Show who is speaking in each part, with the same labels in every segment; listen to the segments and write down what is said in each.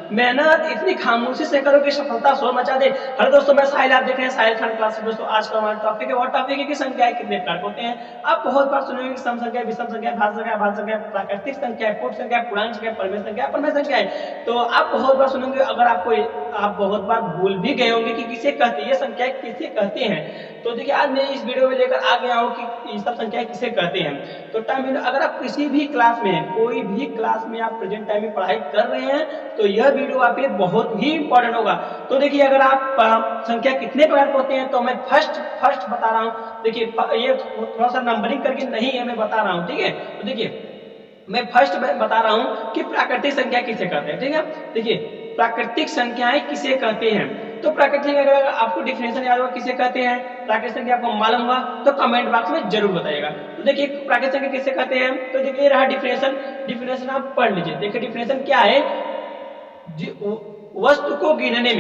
Speaker 1: मेहनत इतनी खामोशी से करो कि सफलता शोर मचा दे। हेलो दोस्तों, मैं साहिल, आप देख रहे हैं साहिल खान क्लासेस। दोस्तों आज का हमारा टॉपिक है, और टॉपिक है कि संख्याएं कितने प्रकार होते हैं। आप बहुत बार सुनेंगे कि सम संख्या, विषम संख्या, भाज्य संख्या, भाज्य संख्या, प्राकृतिक संख्या, पूर्ण संख्या, पूर्णांक संख्या, परिमेय संख्या, अपरिमेय संख्या है। तो आप बहुत बार सुनेंगे। अगर आप बहुत बार भूल भी गए होंगे कि किसे कहते हैं, ये संख्याएं किसे कहते हैं। तो देखिए, आज मैं इस वीडियो में लेकर आ गया हूँ कि ये सब संख्याएं किसे कहते हैं। तो टाइम, अगर आप किसी भी क्लास में हैं, कोई भी क्लास में आप प्रेजेंट टाइम में पढ़ाई कर रहे हैं, तो यह वीडियो आपके लिए बहुत ही इंपॉर्टेंट होगा। तो देखिए, अगर आप संख्या कितने प्रकार होते हैं, तो मैं फर्स्ट बता रहा हूँ। देखिए, ये थोड़ा सा नंबरिंग करके नहीं है, मैं बता रहा हूँ, ठीक है। तो देखिए, मैं फर्स्ट बता रहा हूँ कि प्राकृतिक संख्या किसे कहते हैं, ठीक है। देखिए, प्राकृतिक संख्याएं किसे कहते हैं। तो प्राकृतिक, अगर आपको डिफिनेशन याद होगा किसे कहते हैं, प्राकृतिक संख्या आपको मालूम होगा तो कमेंट बॉक्स में जरूर बताइएगा। तो देखिए, प्राकृतिक संख्या किसे कहते हैं, तो देखिए रहा डिफिनेशन आप पढ़ लीजिए। देखिए डिफिनेशन क्या है। वस्तु को गिनने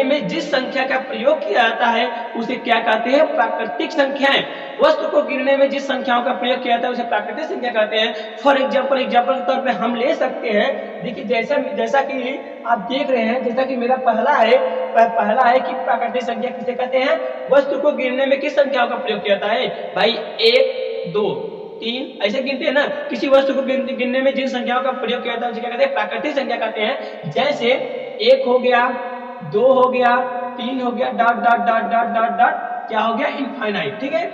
Speaker 1: में जिस संख्या का प्रयोग किया जाता है उसे क्या कहते हैं, प्राकृतिक संख्याएं। वस्तु को गिनने में जिस संख्याओं का प्रयोग किया जाता है उसे प्राकृतिक संख्या कहते हैं। फॉर एग्जाम्पल के तौर पे हम ले सकते हैं। देखिए, जैसा कि आप देख रहे हैं, जैसा कि मेरा पहला है कि प्राकृतिक संख्या किसे कहते हैं, वस्तु को गिनने में किस संख्याओं का प्रयोग किया जाता है। भाई 1, 2, 3 ऐसे गिनते हैं ना। किसी वस्तु को गिनने में जिन संख्याओं का प्रयोग किया जाता है उसे क्या कहते हैं, प्राकृतिक संख्या कहते हैं। जैसे 1 हो गया, 2 हो गया, 3 हो गया, dot dot dot dot dot dot, क्या हो गया, इनफाइनाइट, ठीक है।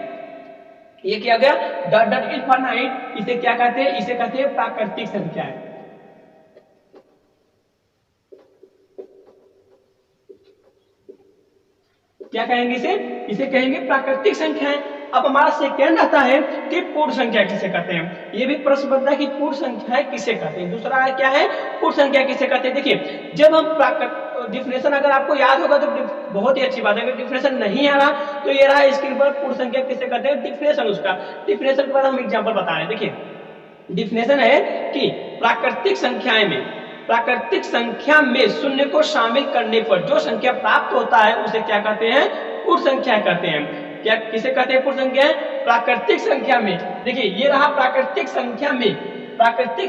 Speaker 1: ये क्या गया, डॉट डॉट इनफाइनाइट। इसे क्या कहते हैं, इसे कहते हैं प्राकृतिक संख्याएं। क्या कहेंगे इसे कहेंगे प्राकृतिक संख्याएं। अब हमारा सेकंड आता है कि पूर्ण संख्या किसे कहते हैं। ये भी प्रश्न बनता है कि पूर्ण संख्या किसे कहते हैं। दूसरा क्या है, पूर्ण संख्या किसे कहते हैं। देखिए, जब हम डिफिनेशन अगर आपको याद होगा तो बहुत ही अच्छी बात है। अगर डिफिनेशन नहीं आ रहा तो ये रहा स्क्रीन पर, पूर्ण संख्या किसे कहते हैं, डिफिनेशन उसका। डिफिनेशन पर हम एग्जाम्पल बता रहे हैं। देखिए, डिफिनेशन है कि प्राकृतिक संख्या में शून्य को शामिल करने पर जो संख्या प्राप्त होता है उसे क्या कहते हैं, पूर्ण संख्या कहते हैं। क्या किसे कहते हैं, पूर्ण संख्या। प्राकृतिक संख्या में, देखिए ये रहा प्राकृतिक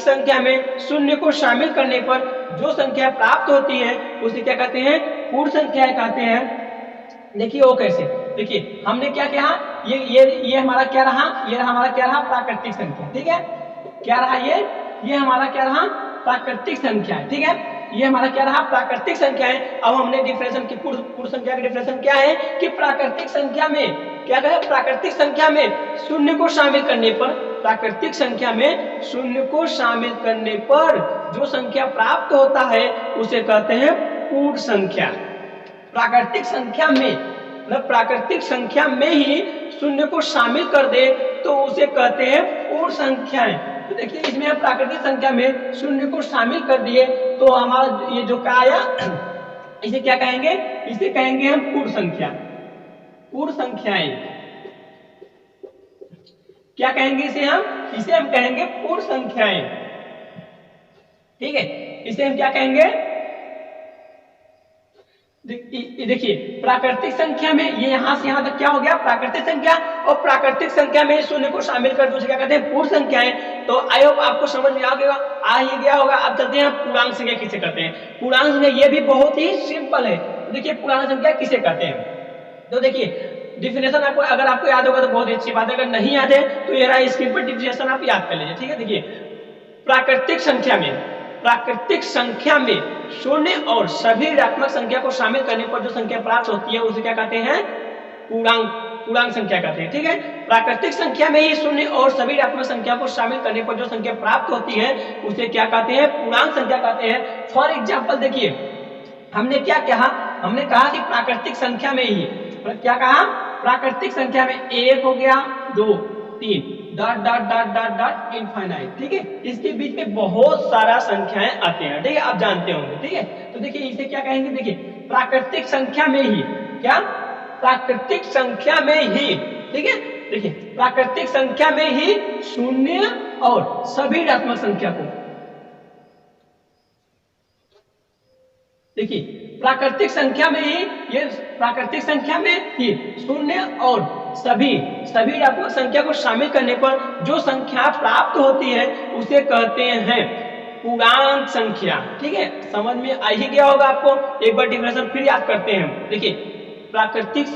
Speaker 1: संख्या में शून्य को शामिल करने पर जो संख्या प्राप्त होती है उसे क्या कहते हैं, पूर्ण संख्या कहते हैं। देखिए वो कैसे, देखिए हमने क्या किया, ये हमारा क्या रहा, हमारा क्या रहा, प्राकृतिक संख्या, ठीक है। क्या रहा, ये हमारा क्या रहा, प्राकृतिक संख्या है, ठीक है। ये हमारा क्या रहा, प्राकृतिक संख्या है। अब हमने डिफिनेशन की पूर्ण संख्या की डिफिनेशन क्या है कि प्राकृतिक संख्या में क्या कहे, प्राकृतिक संख्या में शून्य को शामिल करने पर, प्राकृतिक संख्या में शून्य को शामिल करने पर जो संख्या प्राप्त होता है उसे कहते हैं पूर्ण संख्या। प्राकृतिक संख्या में, मतलब प्राकृतिक संख्या में ही शून्य को शामिल कर दे तो उसे कहते हैं पूर्ण संख्याएं। तो देखिए, इसमें हम प्राकृतिक संख्या में शून्य को शामिल कर दिए तो हमारा ये जो क्या आया, इसे क्या कहेंगे, इसे कहेंगे हम पूर्ण संख्या। पूर्ण संख्याएं क्या कहेंगे, इसे हम कहेंगे पूर्ण संख्याएं, ठीक है। इसे हम क्या कहेंगे, देखिए प्राकृतिक संख्या में ये यहां से यहां तक क्या हो गया, प्राकृतिक संख्या। और प्राकृतिक संख्या में शून्य को शामिल कर दूसरे क्या कहते हैं, पूर्ण संख्याएं। तो आई होप आपको समझ में आ गया होगा। अब चलते हैं पूर्णांक संख्या किसे कहते हैं। पूर्णांक संख्या ये भी बहुत ही सिंपल है। देखिए, पूर्णांक संख्या किसे कहते हैं, तो देखिए डिफिनेशन अगर आपको याद होगा तो बहुत अच्छी बात है, अगर नहीं याद है तो ये रहा स्क्रीन पर, डिफिनेशन आप याद कर लीजिए, ठीक है। देखिए, प्राकृतिक संख्या में शून्य और सभी ऋणात्मक संख्या को शामिल करने पर जो संख्या प्राप्त होती है उसे क्या कहते हैं, पूर्णांक संख्या कहते हैं, ठीक है। प्राकृतिक संख्या में ही शून्य और सभी ऋणात्मक संख्या को शामिल करने पर जो संख्या प्राप्त होती है उसे क्या कहते हैं, पूर्णांक संख्या कहते हैं। फॉर एग्जाम्पल देखिए, हमने क्या कहा, हमने कहा कि प्राकृतिक संख्या में ही, क्या कहा, प्राकृतिक संख्या में 1 हो गया, 2, 3 dot dot dot dot dot infinite, ठीक है। इसके बीच में बहुत सारा संख्याएं आते हैं, ठीक है, आप जानते होंगे, ठीक है। तो देखिए इसे क्या कहेंगे, देखिए प्राकृतिक संख्या में ही, क्या, प्राकृतिक संख्या में ही, ठीक है। देखिए, प्राकृतिक संख्या में ही शून्य और सभी ऋणात्मक संख्या को, देखिए प्राकृतिक संख्या में ही शून्य और सभी ऋणात्मक संख्या को शामिल करने पर जो संख्या प्राप्त होती है उसे कहते हैं पूर्णांक संख्या। ठीक है, समझ में आ ही गया होगा आपको। एक बार डिफिनेशन फिर याद करते हैं। देखिए, प्राकृतिक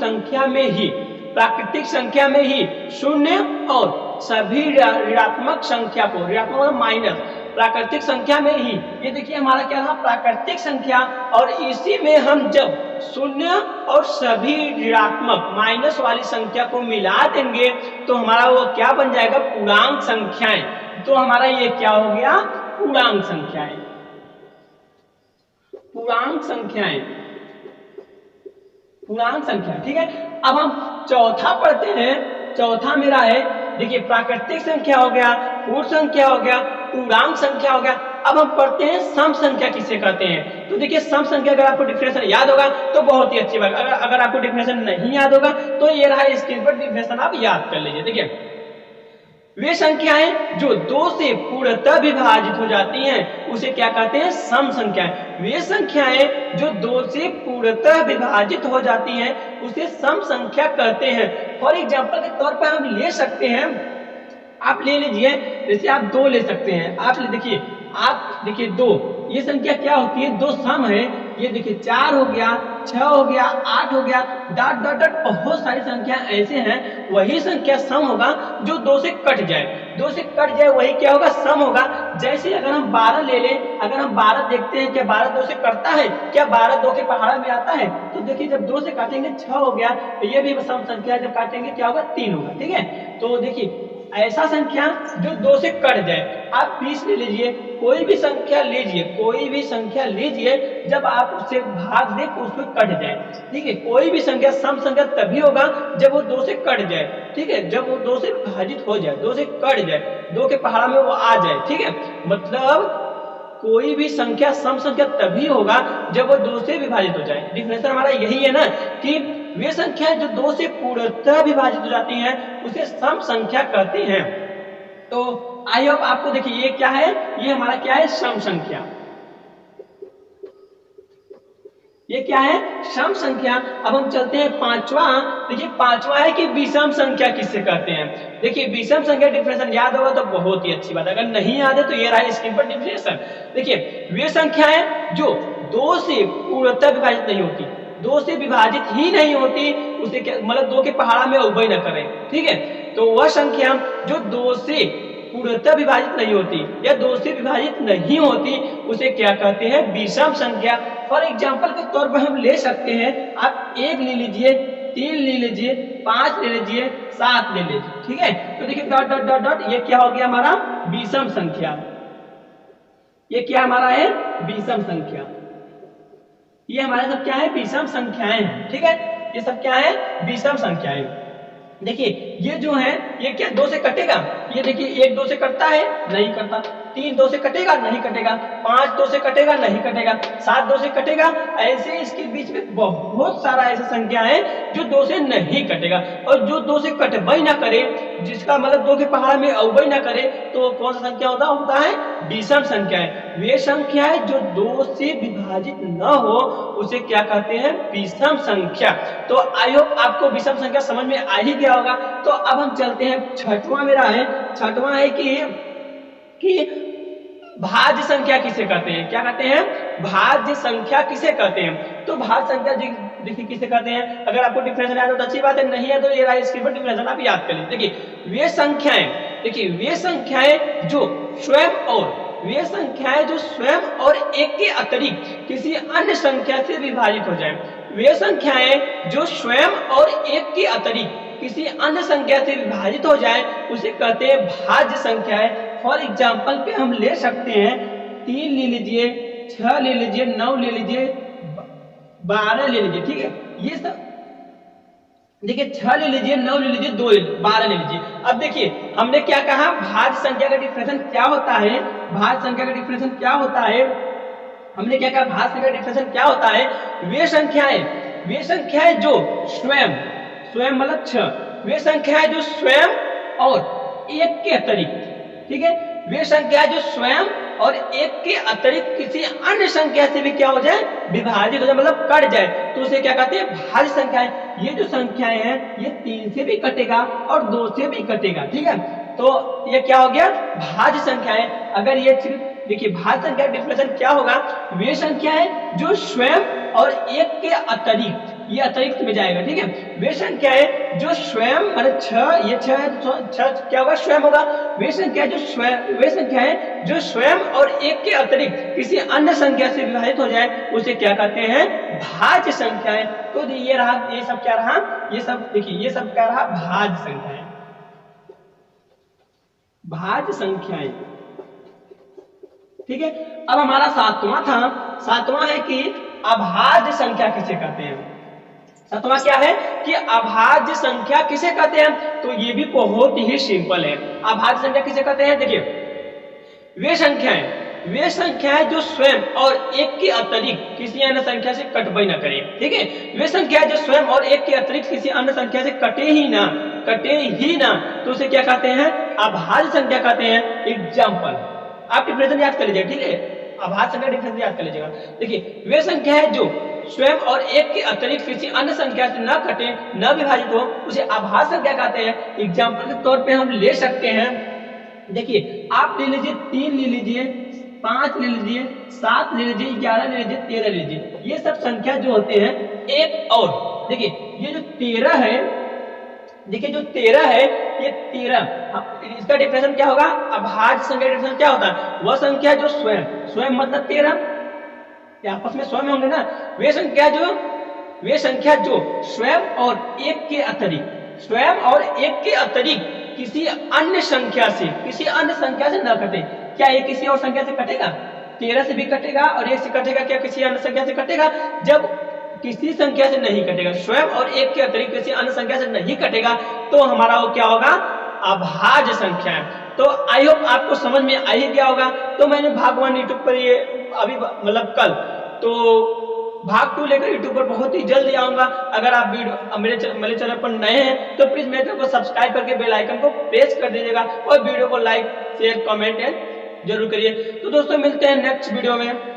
Speaker 1: संख्या में ही शून्य और सभी ऋणात्मक संख्या को, ऋणात्मक मतलब माइनस, प्राकृतिक संख्या में ही, ये देखिए हमारा क्या था, प्राकृतिक संख्या, और इसी में हम जब शून्य और सभी ऋणात्मक माइनस वाली संख्या को मिला देंगे तो हमारा वो क्या बन जाएगा, पूर्णांक संख्याएं। तो हमारा ये क्या हो गया, पूर्णांक संख्याएं, पूर्णांक संख्याएं, पूर्णांक संख्या। ठीक है, अब हम चौथा पढ़ते हैं। चौथा मेरा है, देखिए प्राकृतिक संख्या हो गया, पूर्ण संख्या हो गया, पूर्णांक संख्या हो गया। अब हम पढ़ते हैं सम संख्या किसे कहते हैं। तो देखिए सम संख्या, अगर आपको डिफिनेशन याद होगा तो बहुत ही अच्छी बात, अगर आपको डिफिनेशन नहीं याद होगा तो ये रहा स्क्रीन पर डिफिनेशन, आप याद कर लीजिए। देखिए, वे संख्याएं जो 2 से पूर्णतः विभाजित हो जाती हैं उसे क्या कहते हैं, सम संख्याएं। वे संख्याएं जो 2 से पूर्णतः विभाजित हो जाती हैं उसे सम संख्या कहते हैं। फॉर एग्जांपल के तौर पर हम ले सकते हैं, आप ले लीजिए, जैसे आप 2 ले सकते हैं। आप देखिए 2, ये संख्या क्या होती है, 2 सम है। ये देखिए 4 हो गया, 6 हो गया, 8 हो गया, डॉट डॉट डॉट, बहुत सारी संख्या ऐसे हैं। वही संख्या सम होगा जो 2 से कट जाए, 2 से कट जाए वही क्या होगा, सम होगा। जैसे अगर हम 12 ले लें, अगर हम 12 देखते हैं, क्या 12 2 से कटता है, क्या 12 2 के पहाड़ा में आता है। तो देखिए जब 2 से काटेंगे 6 हो गया, तो ये भी सम संख्या, जब काटेंगे क्या होगा, 3 होगा। ठीक है, तो देखिए ऐसा संख्या जो 2 से कट जाए। आप 20 ले लीजिए, कोई भी संख्या लीजिए, कोई भी संख्या लीजिए, जब आप उससे भाग दें तो उसमें कट जाए। ठीक है, कोई भी संख्या सम संख्या तभी होगा जब वो 2 से कट जाए। ठीक है, जब वो 2 से विभाजित हो जाए, 2 से कट जाए, 2 के पहाड़ा में वो आ जाए। ठीक है, मतलब कोई भी संख्या सम संख्या तभी होगा जब वो 2 से विभाजित हो जाए। डिफिनेशन हमारा यही है ना, कि वे संख्याएं जो 2 से पूर्णतः विभाजित हो जाती हैं उसे सम संख्या कहते हैं। तो आई होप आपको, देखिए ये क्या है, ये हमारा क्या है, सम संख्या। ये क्या है, सम संख्या। अब हम चलते हैं पांचवा। देखिए पांचवा है कि विषम संख्या किससे कहते हैं। देखिए विषम संख्या डिफिनेशन याद होगा तो बहुत ही अच्छी बात, अगर नहीं याद है तो ये रहा स्क्रीन पर डिफिनेशन। देखिए वे संख्याएं जो 2 से पूर्णतः विभाजित नहीं होती, 2 से विभाजित ही नहीं होती, उसे क्या मतलब 2 के पहाड़ा में उभय न करें। ठीक है, तो वह संख्या जो 2 से पूर्णतः विभाजित नहीं होती या 2 से विभाजित नहीं होती उसे क्या कहते हैं, विषम संख्या। फॉर एग्जांपल के तौर पर हम ले सकते हैं, आप 1 ले लीजिए, 3 ले लीजिए, 5 ले लीजिए, 7 ले लीजिए। ठीक है, तो देखिए डॉट डॉट डॉट डॉट, ये क्या हो गया हमारा, विषम संख्या। ये क्या हमारा है, विषम संख्या। ये हमारे सब क्या है, विषम संख्याएं हैं। ठीक है, ये सब क्या है, विषम संख्याएं। देखिए ये जो है, ये क्या 2 से कटेगा, ये देखिए 1 2 से कटता है, नहीं कटता। 3 2 से कटेगा, नहीं कटेगा। 5 2 से कटेगा, नहीं कटेगा। 7 2 से कटेगा। ऐसे इसके बीच में बहुत सारा ऐसा संख्या है जो 2 से नहीं कटेगा। और जो 2 से कटबई ना करे, जिसका मतलब 2 के पहाड़ में अवबई ना करे, तो कौन सा संख्या होता है, विषम संख्या है। वे संख्या है जो 2 से विभाजित न हो उसे क्या कहते हैं, विषम संख्या। तो आई होप आपको विषम संख्या समझ में आ ही गया होगा। तो अब हम चलते हैं, छठवां मेरा है। छठवां है कि भाज्य संख्या किसे कहते हैं। क्या कहते हैं, भाज्य संख्या किसे कहते हैं। तो भाज्य संख्या देखिए किसे कहते हैं। अगर आपको डिफिनेशन याद हो तो अच्छी बात है, नहीं है तो ये रहा स्क्रीन पर डिफिनेशन, आप याद कर लीजिए। देखिए वे संख्याएं, देखिए वे संख्याएं जो स्वयं और एक के अतिरिक्त किसी अन्य संख्या से विभाजित हो जाए। वे संख्याएं जो स्वयं और एक के अतिरिक्त किसी अन्य संख्या से विभाजित हो जाए उसे कहते हैं भाज्य संख्याएं। फॉर एग्जाम्पल पे हम ले सकते हैं, 3 ले लीजिए, 6 ले लीजिए, 9 ले लीजिए, 12 ले लीजिए। ठीक है, ये सब देखिए 6 ले लीजिए, 9 ले लीजिए, 2 12 ले लीजिए। अब देखिए हमने क्या कहा, भाज्य संख्या का डिफिनेशन क्या होता है। भाज्य संख्या का डिफिनेशन क्या होता है, हमने क्या कहा, भाज्य संख्या का डिफिनेशन क्या होता है। वे संख्याएं जो स्वयं मतलब 6, वे संख्याएं जो स्वयं और एक के अतिरिक्त, ठीक है, वे संख्या जो स्वयं और एक के अतिरिक्त किसी अन्य संख्या से भी क्या हो जाए, विभाजित हो जाए, मतलब कट जाए, तो उसे क्या कहते हैं, भाज्य संख्याएं। ये जो संख्याएं हैं ये 3 से भी कटेगा और 2 से भी कटेगा। ठीक है, तो ये क्या हो गया, भाज्य संख्याएं। अगर ये सिर्फ देखिए भाज्य संख्या का डेफिनेशन क्या होगा, वे संख्या है जो स्वयं और एक के अतिरिक्त, ये अतिरिक्त में जाएगा, ठीक है। वे संख्या है जो स्वयं मतलब 6, ये 6 है तो 6 क्या होगा, स्वयं होगा। वे संख्या जो स्वयं, वे संख्या है जो स्वयं और एक के अतिरिक्त किसी अन्य संख्या से विभाजित हो जाए, उसे क्या कहते हैं, भाज्य संख्या है। तो ये रहा, ये सब क्या रहा, ये सब देखिए ये सब क्या रहा, भाज्य संख्या है, भाज्य संख्याएं, ठीक है। अब हमारा सातवां था, सातवां है कि अभाज्य संख्या किसे कहते हैं। सातवां क्या है कि अभाज्य संख्या किसे कहते हैं, तो ये भी बहुत ही सिंपल है। अभाज्य संख्या किसे कहते हैं, देखिए वे संख्याएं जो स्वयं और एक के अतिरिक्त किसी अन्य संख्या से कटबे न करे, ठीक है। वे संख्या जो स्वयं और एक के अतिरिक्त किसी अन्य संख्या से कटे ही ना, तो उसे क्या कहते हैं, अभाज्य संख्या कहते हैं। एग्जाम्पल आप डिफरेंशियल याद कर लीजिए, ठीक है, अभाज्य संख्या डिफरेंशियल याद कर लीजिएगा। देखिए वे संख्या है जो स्वयं और एक के अतिरिक्त किसी अन्य संख्या से न कटे, न विभाजित हो, उसे अभाज्य संख्या कहते हैं। एग्जाम्पल के तौर पे हम ले सकते हैं, देखिए आप ले लीजिए 3 ले लीजिए, 5 ले लीजिए, 7 ले लीजिए, 11 ले लीजिए, 13 ले लीजिए। ये सब संख्या जो होते हैं, एक और देखिए ये जो 13 है, देखिए जो 13 है, ये 13 इसका डेफिनेशन क्या होगा, अभाज्य संख्या का डेफिनेशन क्या होता है, वह संख्या जो स्वयं मतलब 13, आपस में स्वयं होंगे ना, वे संख्या जो स्वयं और एक के अतिरिक्त किसी अन्य संख्या से न कटे। क्या ये किसी और संख्या से कटेगा, 13 से भी कटेगा और 1 से कटेगा, क्या किसी अन्य संख्या से कटेगा, जब किसी संख्या से नहीं कटेगा, स्वयं और एक के अतिरिक्त किसी अन्य संख्या से नहीं कटेगा, तो हमारा वो क्या होगा, अभाज्य संख्या है। तो आई होप आपको समझ में आ ही गया होगा। तो मैंने भाग 1 यूट्यूब पर ये अभी मतलब कल, तो भाग 2 लेकर यूट्यूब पर बहुत ही जल्दी आऊंगा। अगर आप वीडियो मेरे चैनल पर नए हैं तो प्लीज मेरे चैनल को सब्सक्राइब करके बेल आइकन को प्रेस कर दीजिएगा और वीडियो को लाइक शेयर कमेंट जरूर करिए। तो दोस्तों मिलते हैं नेक्स्ट वीडियो में।